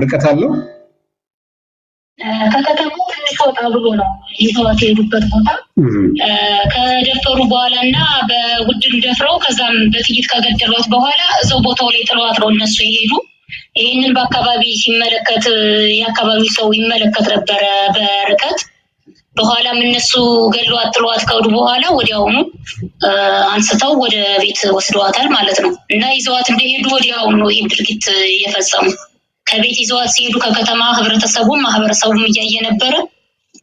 ርቀት አለው? ከከተማው ትንሽ ወጣ ብሎ ነው ይዘዋት የሄዱበት ቦታ። ከደፈሩ በኋላና በውድን ደፍረው ከዛም በጥይት ከገደሏት በኋላ እዛው ቦታው ላይ ጥለዋት ነው እነሱ የሄዱ። ይህንን በአካባቢ ሲመለከት የአካባቢው ሰው ይመለከት ነበረ በርቀት። በኋላም እነሱ ገድሏት ጥለዋት ከወዱ በኋላ ወዲያውኑ አንስተው ወደ ቤት ወስደዋታል ማለት ነው። እና ይዘዋት እንደሄዱ ወዲያውኑ ይህን ድርጊት የፈጸሙ። ከቤት ይዘዋት ሲሄዱ ከከተማ ማህበረሰቡም እያየ ነበረ።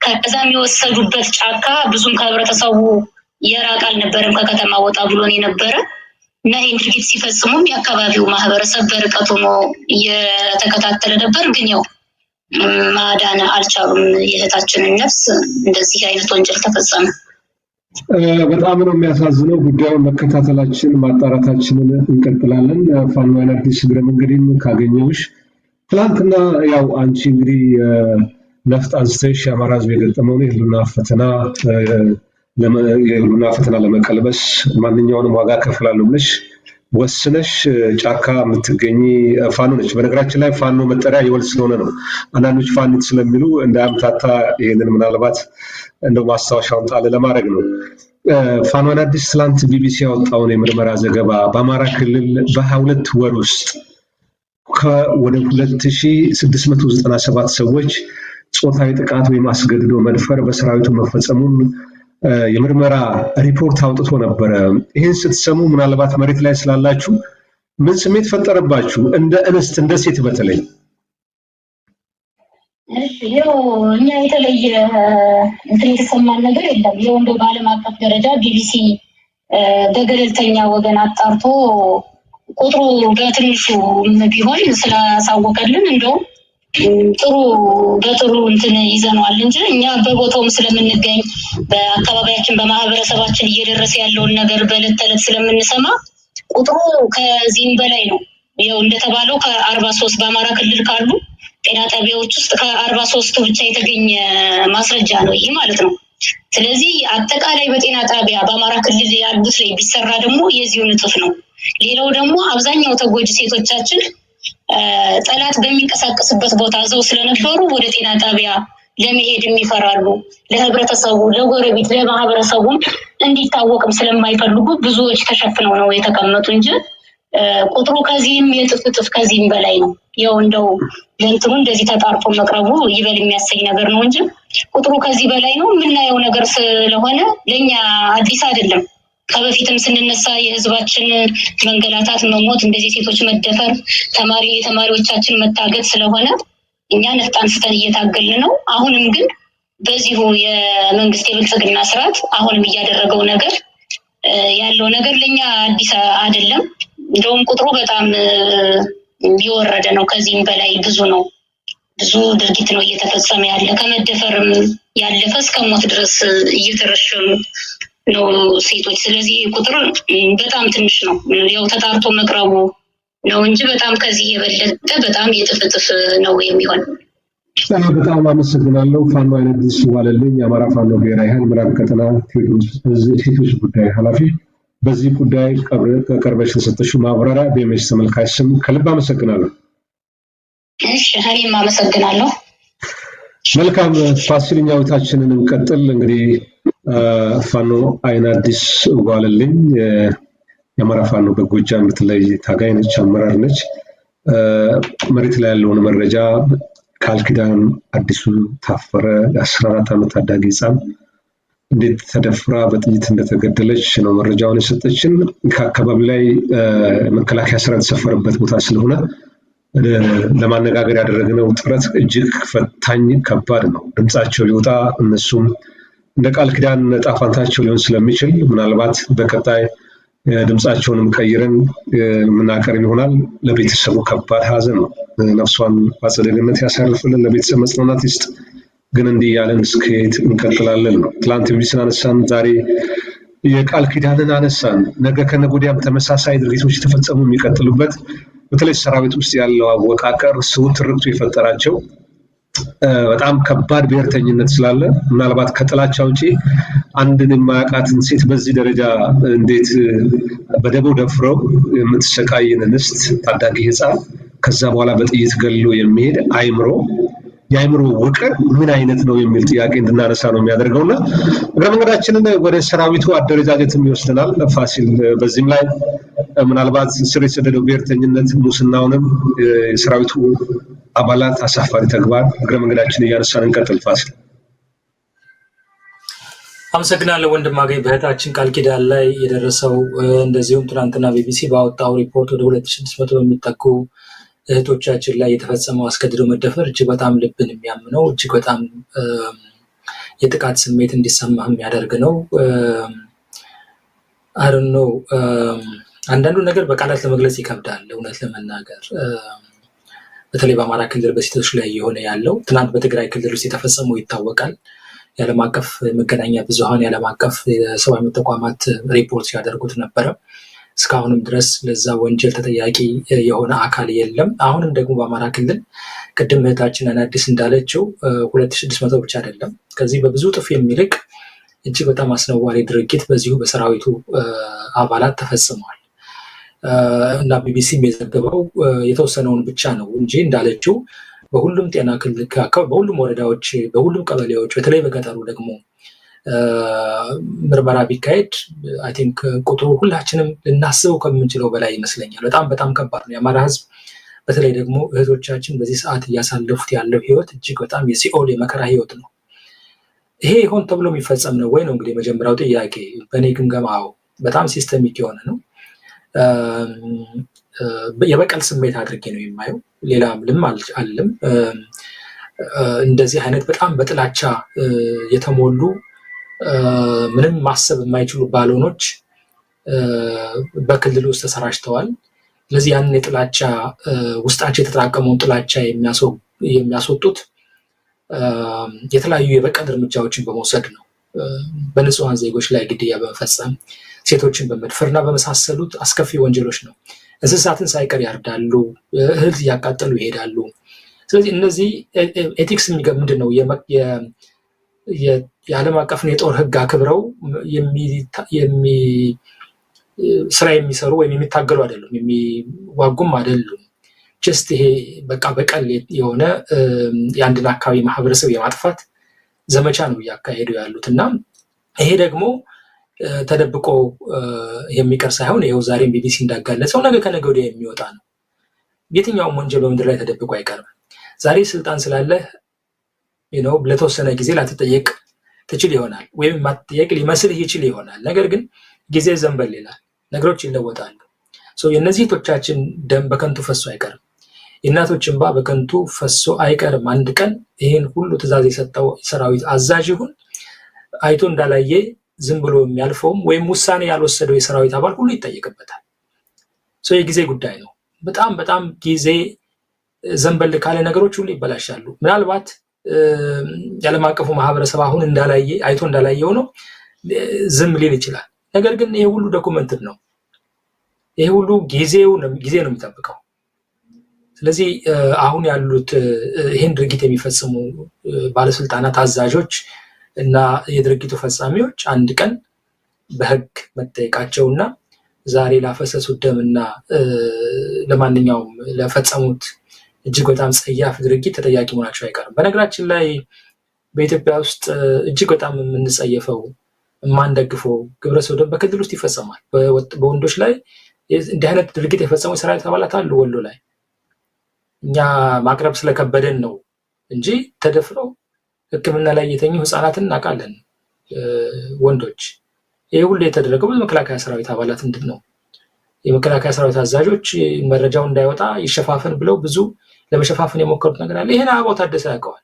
ከዛም የወሰዱበት ጫካ ብዙም ከህብረተሰቡ የራቅ አልነበረም፣ ከከተማ ወጣ ብሎን የነበረ እና ይህን ድርጊት ሲፈጽሙም የአካባቢው ማህበረሰብ በርቀት ሆኖ እየተከታተለ ነበር። ግን ያው ማዳን አልቻሉም የእህታችንን ነፍስ። እንደዚህ አይነት ወንጀል ተፈጸመ። በጣም ነው የሚያሳዝነው። ጉዳዩን መከታተላችን ማጣራታችንን እንቀጥላለን። ፋኖ አዲስ እግረ መንገድን ካገኘውሽ ትላንትና ያው አንቺ እንግዲህ ነፍጥ አንስተሽ የአማራ ህዝብ የገጠመውን የህልውና ፈተና ለመቀልበስ ማንኛውንም ዋጋ ከፍላለሁ ብለሽ ወስነሽ ጫካ የምትገኝ ፋኖ ነች። በነገራችን ላይ ፋኖ መጠሪያ የወል ስለሆነ ነው። አንዳንዶች ፋኒት ስለሚሉ እንዳያምታታ ይሄንን ምናልባት እንደው ማስታወሻውን ጣል ለማድረግ ነው። ፋኖ አዲስ ትላንት ቢቢሲ ያወጣውን የምርመራ ዘገባ በአማራ ክልል በ22 ወር ውስጥ ወደ 2697 ሰዎች ጾታዊ ጥቃት ወይም አስገድዶ መድፈር በሰራዊቱ መፈጸሙን የምርመራ ሪፖርት አውጥቶ ነበረ። ይህን ስትሰሙ ምናልባት መሬት ላይ ስላላችሁ ምን ስሜት ፈጠረባችሁ? እንደ እንስት እንደ ሴት በተለይ ያው እኛ የተለየ የተሰማን ነገር የለም። ያው እንደ በዓለም አቀፍ ደረጃ ቢቢሲ በገለልተኛ ወገን አጣርቶ ቁጥሩ በትንሹ ቢሆን ስላሳወቀልን እንደውም በጥሩ ይዘነዋል እንጂ እኛ በቦታውም ስለምንገኝ በአካባቢያችን በማህበረሰባችን እየደረሰ ያለውን ነገር በዕለት ተዕለት ስለምንሰማ ቁጥሩ ከዚህም በላይ ነው። ያው እንደተባለው ከ43 በአማራ ክልል ካሉ ጤና ጣቢያዎች ውስጥ ከ43 ብቻ የተገኘ ማስረጃ ነው ይሄ ማለት ነው። ስለዚህ አጠቃላይ በጤና ጣቢያ በአማራ ክልል ያሉት ላይ ቢሰራ ደግሞ የዚሁ ንጥፍ ነው። ሌላው ደግሞ አብዛኛው ተጎጂ ሴቶቻችን ጠላት በሚንቀሳቀስበት ቦታ ዘው ስለነበሩ ወደ ጤና ጣቢያ ለመሄድ የሚፈራሉ። ለህብረተሰቡ፣ ለጎረቤት፣ ለማህበረሰቡም እንዲታወቅም ስለማይፈልጉ ብዙዎች ተሸፍነው ነው የተቀመጡ እንጂ ቁጥሩ ከዚህም የጥፍጥፍ ከዚህም በላይ ነው። ያው እንደው ለእንትኑ እንደዚህ ተጣርፎ መቅረቡ ይበል የሚያሰኝ ነገር ነው እንጂ ቁጥሩ ከዚህ በላይ ነው። የምናየው ነገር ስለሆነ ለኛ አዲስ አይደለም። ከበፊትም ስንነሳ የህዝባችን መንገላታት፣ መሞት፣ እንደዚህ ሴቶች መደፈር፣ የተማሪዎቻችን መታገት ስለሆነ እኛ ነፍጥ አንስተን እየታገልን ነው። አሁንም ግን በዚሁ የመንግስት የብልጽግና ስርዓት አሁንም እያደረገው ነገር ያለው ነገር ለኛ አዲስ አይደለም። እንደውም ቁጥሩ በጣም የወረደ ነው። ከዚህም በላይ ብዙ ነው። ብዙ ድርጊት ነው እየተፈጸመ ያለ። ከመደፈርም ያለፈ እስከ ሞት ድረስ እየተረሸኑ ነው ሴቶች። ስለዚህ ቁጥር በጣም ትንሽ ነው። ያው ተጣርቶ መቅረቡ ነው እንጂ በጣም ከዚህ የበለጠ በጣም የጥፍጥፍ ነው የሚሆን። በጣም አመሰግናለሁ። ፋኖ አዲስ ዋለልኝ የአማራ ፋኖ ብሔራዊ ኃይል ምዕራብ ቀጠና ሴቶች ጉዳይ ኃላፊ፣ በዚህ ጉዳይ ቀርበሽ ለሰጠሽው ማብራሪያ በኤምኤስ ተመልካች ስም ከልብ አመሰግናለሁ። እሺ እኔም አመሰግናለሁ። መልካም ፋሲልኛዊታችንን እንቀጥል። እንግዲህ ፋኖ አዲስ ዋለልኝ የአማራ ፋኖ በጎጃም በተለይ ታጋይ ነች፣ አመራር ነች። መሬት ላይ ያለውን መረጃ ቃልኪዳን አዲሱ ታፈረ የ14 ዓመት ታዳጊ ህፃን እንዴት ተደፍራ በጥይት እንደተገደለች ነው መረጃውን የሰጠችን። ከአካባቢ ላይ መከላከያ ሰራዊት የተሰፈረበት ቦታ ስለሆነ ለማነጋገር ያደረግነው ጥረት እጅግ ፈታኝ ከባድ ነው። ድምጻቸው ሊወጣ እነሱም እንደ ቃልኪዳን ጣፋንታቸው ሊሆን ስለሚችል ምናልባት በቀጣይ ድምጻቸውንም ቀይረን የምናቀርብ ይሆናል። ለቤተሰቡ ከባድ ሀዘን ነው። ነፍሷን በአጸደ ገነት ያሳርፍልን፣ ለቤተሰብ መጽናናት ይስጥ። ግን እንዲህ ያለን እስከየት እንቀጥላለን ነው። ትላንት ቢቢሲን አነሳን፣ ዛሬ የቃልኪዳንን አነሳን። ነገ ከነገ ወዲያም ተመሳሳይ ድርጊቶች የተፈጸሙ የሚቀጥሉበት በተለይ ሰራዊት ውስጥ ያለው አወቃቀር ሰውን ትርክቱ የፈጠራቸው በጣም ከባድ ብሔርተኝነት ስላለ ምናልባት ከጥላቻ ውጪ አንድን የማያውቃትን ሴት በዚህ ደረጃ እንዴት በደቦ ደፍረው የምትሰቃይን እንስት ታዳጊ ህፃን ከዛ በኋላ በጥይት ገሎ የሚሄድ አይምሮ የአይምሮ ውቅር ምን አይነት ነው የሚል ጥያቄ እንድናነሳ ነው የሚያደርገውና እግረ መንገዳችንን ወደ ሰራዊቱ አደረጃጀትም ይወስደናል። ፋሲል በዚህም ላይ ምናልባት ስር የሰደደው ብሔርተኝነት ሙስናውንም የሰራዊቱ አባላት አሳፋሪ ተግባር እግረ መንገዳችን እያነሳን እንቀጥል። ፋሲል አመሰግናለሁ ወንድማገኝ። በእህታችን ቃል ኪዳን ላይ የደረሰው እንደዚሁም ትናንትና ቢቢሲ ባወጣው ሪፖርት ወደ 2600 በሚጠጉ እህቶቻችን ላይ የተፈጸመው አስገድዶ መደፈር እጅግ በጣም ልብን የሚያምነው እጅግ በጣም የጥቃት ስሜት እንዲሰማህ የሚያደርግ ነው። አረኖ አንዳንዱ ነገር በቃላት ለመግለጽ ይከብዳል። እውነት ለመናገር በተለይ በአማራ ክልል በሴቶች ላይ የሆነ ያለው ትናንት በትግራይ ክልል ውስጥ የተፈጸመው ይታወቃል። የዓለም አቀፍ መገናኛ ብዙሃን የዓለም አቀፍ የሰብአዊ መብት ተቋማት ሪፖርት ሲያደርጉት ነበረ። እስካሁንም ድረስ ለዛ ወንጀል ተጠያቂ የሆነ አካል የለም። አሁንም ደግሞ በአማራ ክልል ቅድም እህታችን አናዲስ እንዳለችው 2600 ብቻ አይደለም፣ ከዚህ በብዙ እጥፍ የሚልቅ እጅግ በጣም አስነዋሪ ድርጊት በዚሁ በሰራዊቱ አባላት ተፈጽሟል እና ቢቢሲም የዘገበው የተወሰነውን ብቻ ነው እንጂ እንዳለችው በሁሉም ጤና ክልል በሁሉም ወረዳዎች በሁሉም ቀበሌዎች በተለይ በገጠሩ ደግሞ ምርመራ ቢካሄድ አይ ቲንክ ቁጥሩ ሁላችንም ልናስበው ከምንችለው በላይ ይመስለኛል። በጣም በጣም ከባድ ነው። የአማራ ሕዝብ በተለይ ደግሞ እህቶቻችን በዚህ ሰዓት እያሳለፉት ያለው ህይወት እጅግ በጣም የሲኦል የመከራ ህይወት ነው። ይሄ ይሆን ተብሎ የሚፈጸም ነው ወይ ነው እንግዲህ የመጀመሪያው ጥያቄ። በእኔ ግምገማው በጣም ሲስተሚክ የሆነ ነው። የበቀል ስሜት አድርጌ ነው የማየው። ሌላ ምንም አልልም። እንደዚህ አይነት በጣም በጥላቻ የተሞሉ ምንም ማሰብ የማይችሉ ባሎኖች በክልል ውስጥ ተሰራጭተዋል። ስለዚህ ያንን የጥላቻ ውስጣቸው የተጠራቀመውን ጥላቻ የሚያስወጡት የተለያዩ የበቀል እርምጃዎችን በመውሰድ ነው። በንጹሐን ዜጎች ላይ ግድያ በመፈጸም ሴቶችን በመድፈርና በመሳሰሉት አስከፊ ወንጀሎች ነው። እንስሳትን ሳይቀር ያርዳሉ፣ እህል እያቃጠሉ ይሄዳሉ። ስለዚህ እነዚህ ኤቲክስ ምንድን ነው? የዓለም አቀፍን የጦር ህግ አክብረው ስራ የሚሰሩ ወይም የሚታገሉ አይደሉም፣ የሚዋጉም አይደሉም። ጀስት ይሄ በቃ በቀል የሆነ የአንድን አካባቢ ማህበረሰብ የማጥፋት ዘመቻ ነው እያካሄዱ ያሉት እና ይሄ ደግሞ ተደብቆ የሚቀር ሳይሆን ይኸው ዛሬም ቢቢሲ እንዳጋለጸው ነገ ከነገ ወዲያ የሚወጣ ነው። የትኛውም ወንጀል በምድር ላይ ተደብቆ አይቀርም። ዛሬ ስልጣን ስላለህ ለተወሰነ ጊዜ ላትጠየቅ ትችል ይሆናል፣ ወይም ማትጠየቅ ሊመስልህ ይችል ይሆናል። ነገር ግን ጊዜ ዘንበል ይላል፣ ነገሮች ይለወጣሉ። የእነዚህ እህቶቻችን ደም በከንቱ ፈሶ አይቀርም። የእናቶች እንባ በከንቱ ፈሶ አይቀርም። አንድ ቀን ይህን ሁሉ ትዕዛዝ የሰጠው ሰራዊት አዛዥ ይሁን አይቶ እንዳላየ ዝም ብሎ የሚያልፈውም ወይም ውሳኔ ያልወሰደው የሰራዊት አባል ሁሉ ይጠየቅበታል። የጊዜ ጉዳይ ነው። በጣም በጣም ጊዜ ዘንበል ካለ ነገሮች ሁሉ ይበላሻሉ። ምናልባት የዓለም አቀፉ ማህበረሰብ አሁን አይቶ እንዳላየ ሆኖ ዝም ሊል ይችላል። ነገር ግን ይሄ ሁሉ ዶኩመንትድ ነው። ይሄ ሁሉ ጊዜ ነው የሚጠብቀው። ስለዚህ አሁን ያሉት ይህን ድርጊት የሚፈጽሙ ባለስልጣናት፣ አዛዦች እና የድርጊቱ ፈጻሚዎች አንድ ቀን በህግ መጠየቃቸውና ዛሬ ላፈሰሱት ደምና ለማንኛውም ለፈጸሙት እጅግ በጣም ጸያፍ ድርጊት ተጠያቂ መሆናቸው አይቀርም። በነገራችን ላይ በኢትዮጵያ ውስጥ እጅግ በጣም የምንጸየፈው የማንደግፈው ግብረ ሰዶም በክልል ውስጥ ይፈጸማል። በወንዶች ላይ እንዲህ አይነት ድርጊት የፈጸሙ የሰራዊት አባላት አሉ። ወሎ ላይ እኛ ማቅረብ ስለከበደን ነው እንጂ ተደፍረው ሕክምና ላይ የተኙ ህፃናትን እናውቃለን። ወንዶች ይህ ሁሉ የተደረገው በመከላከያ ሰራዊት አባላት ምንድን ነው? የመከላከያ ሰራዊት አዛዦች መረጃው እንዳይወጣ ይሸፋፈን ብለው ብዙ ለመሸፋፈን የሞከሩት ነገር አለ። ይሄን አበባው ታደሰ ያውቀዋል፣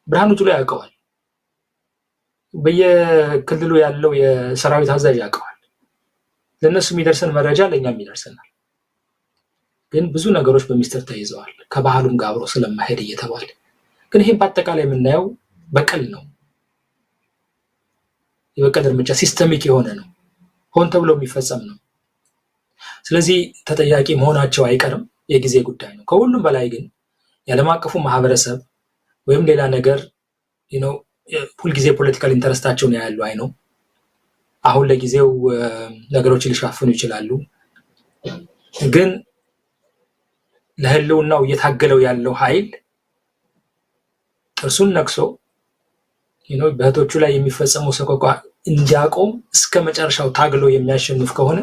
ብርሃኑ ጁላ ያውቀዋል፣ በየክልሉ ያለው የሰራዊት አዛዥ ያውቀዋል። ለእነሱ የሚደርሰን መረጃ ለእኛም ይደርሰናል። ግን ብዙ ነገሮች በሚስጥር ተይዘዋል፣ ከባህሉም ጋር አብሮ ስለማሄድ እየተባለ ግን ይህም በአጠቃላይ የምናየው በቀል ነው። የበቀል እርምጃ ሲስተሚክ የሆነ ነው፣ ሆን ተብሎ የሚፈጸም ነው። ስለዚህ ተጠያቂ መሆናቸው አይቀርም፣ የጊዜ ጉዳይ ነው። ከሁሉም በላይ ግን የዓለም አቀፉ ማህበረሰብ ወይም ሌላ ነገር ሁልጊዜ ፖለቲካል ኢንተረስታቸው ነው ያሉ አይ ነው። አሁን ለጊዜው ነገሮችን ሊሻፍኑ ይችላሉ፣ ግን ለህልውናው እየታገለው ያለው ኃይል ጥርሱን ነክሶ በእህቶቹ ላይ የሚፈጸመው ሰቆቃ እንዲያቆም እስከ መጨረሻው ታግሎ የሚያሸንፍ ከሆነ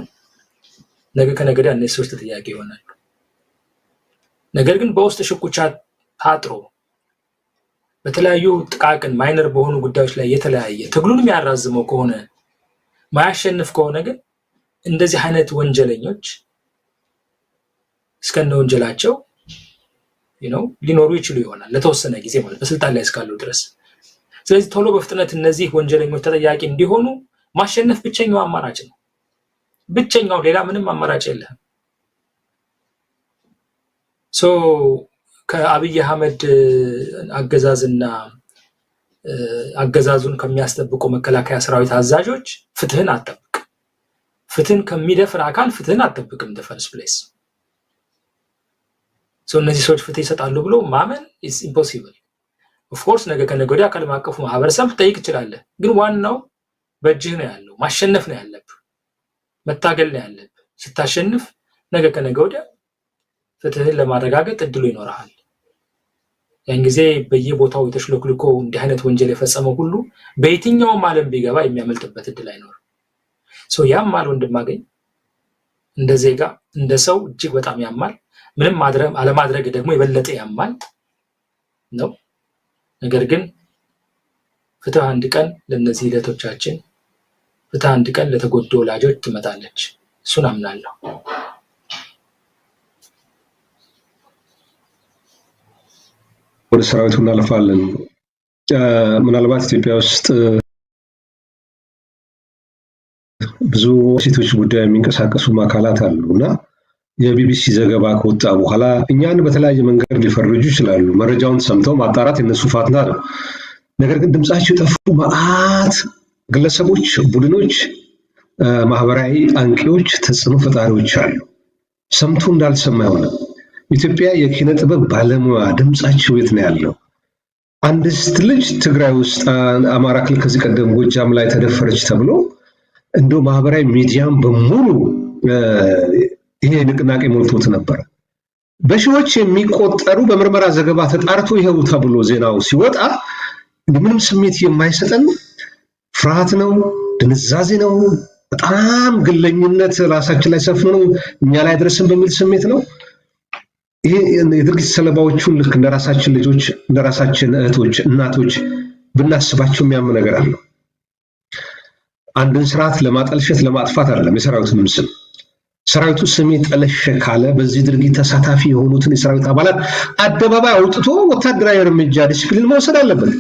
ነገ ከነገ ወዲያ እነዚህ ሰዎች ተጠያቂ ይሆናሉ። ነገር ግን በውስጥ ሽኩቻ ታጥሮ በተለያዩ ጥቃቅን ማይነር በሆኑ ጉዳዮች ላይ የተለያየ ትግሉንም ያራዝመው ከሆነ ማያሸንፍ ከሆነ ግን እንደዚህ አይነት ወንጀለኞች እስከነ ወንጀላቸው ሊኖሩ ይችሉ ይሆናል ለተወሰነ ጊዜ ማለት በስልጣን ላይ እስካሉ ድረስ። ስለዚህ ቶሎ በፍጥነት እነዚህ ወንጀለኞች ተጠያቂ እንዲሆኑ ማሸነፍ ብቸኛው አማራጭ ነው። ብቸኛው፣ ሌላ ምንም አማራጭ የለም። ከአብይ አህመድ አገዛዝና አገዛዙን ከሚያስጠብቁ መከላከያ ሰራዊት አዛዦች ፍትህን አትጠብቅ። ፍትህን ከሚደፍር አካል ፍትህን አትጠብቅም። the first place እነዚህ ሰዎች ፍትህ ይሰጣሉ ብሎ ማመን is impossible. of course ነገ ከነገ ወዲያ ዓለም አቀፉ ማህበረሰብ ጠይቅ ይችላል። ግን ዋናው በእጅህ ነው ያለው። ማሸነፍ ነው ያለብህ። መታገል ነው ያለብህ። ስታሸንፍ ነገ ከነገ ወዲያ ፍትህን ለማረጋገጥ እድሉ ይኖርሃል። ያን ጊዜ በየቦታው የተሽሎክልኮ እንዲህ አይነት ወንጀል የፈጸመው ሁሉ በየትኛውም ዓለም ቢገባ የሚያመልጥበት እድል አይኖርም። ያማል ወንድማገኝ፣ እንደ ዜጋ እንደ ሰው እጅግ በጣም ያማል። ምንም አለማድረግ ደግሞ የበለጠ ያማል ነው። ነገር ግን ፍትህ አንድ ቀን ለነዚህ ሂደቶቻችን፣ ፍትህ አንድ ቀን ለተጎዱ ወላጆች ትመጣለች። እሱን አምናለሁ። ወደ ሰራዊቱ እናልፋለን። ምናልባት ኢትዮጵያ ውስጥ ብዙ ሴቶች ጉዳይ የሚንቀሳቀሱ አካላት አሉና የቢቢሲ ዘገባ ከወጣ በኋላ እኛን በተለያየ መንገድ ሊፈርጁ ይችላሉ። መረጃውን ሰምተው ማጣራት የነሱ ፋንታ ነው። ነገር ግን ድምጻቸው የጠፉ መዓት ግለሰቦች፣ ቡድኖች፣ ማህበራዊ አንቂዎች፣ ተጽዕኖ ፈጣሪዎች አሉ። ሰምቶ እንዳልሰማ ይሆነ። ኢትዮጵያ የኪነ ጥበብ ባለሙያ ድምጻቸው የት ነው ያለው? አንዲት ልጅ ትግራይ ውስጥ አማራ ክልል ከዚህ ቀደም ጎጃም ላይ ተደፈረች ተብሎ እንደው ማህበራዊ ሚዲያም በሙሉ ይሄ ንቅናቄ ሞልቶት ነበር። በሺዎች የሚቆጠሩ በምርመራ ዘገባ ተጣርቶ ይሄው ተብሎ ዜናው ሲወጣ ምንም ስሜት የማይሰጠን ፍርሃት ነው፣ ድንዛዜ ነው፣ በጣም ግለኝነት ራሳችን ላይ ሰፍኖ ነው እኛ ላይ ድረስን በሚል ስሜት ነው። ይሄ የድርጊት ሰለባዎቹን ልክ እንደራሳችን ልጆች፣ እንደራሳችን እህቶች፣ እናቶች ብናስባቸው የሚያም ነገር አለው። አንድን ስርዓት ለማጠልሸት ለማጥፋት አይደለም የሰራዊቱንም ስም። ሰራዊቱ ስሜ ጠለሸ ካለ በዚህ ድርጊት ተሳታፊ የሆኑትን የሰራዊት አባላት አደባባይ አውጥቶ ወታደራዊ እርምጃ ዲሲፕሊን መውሰድ አለበት።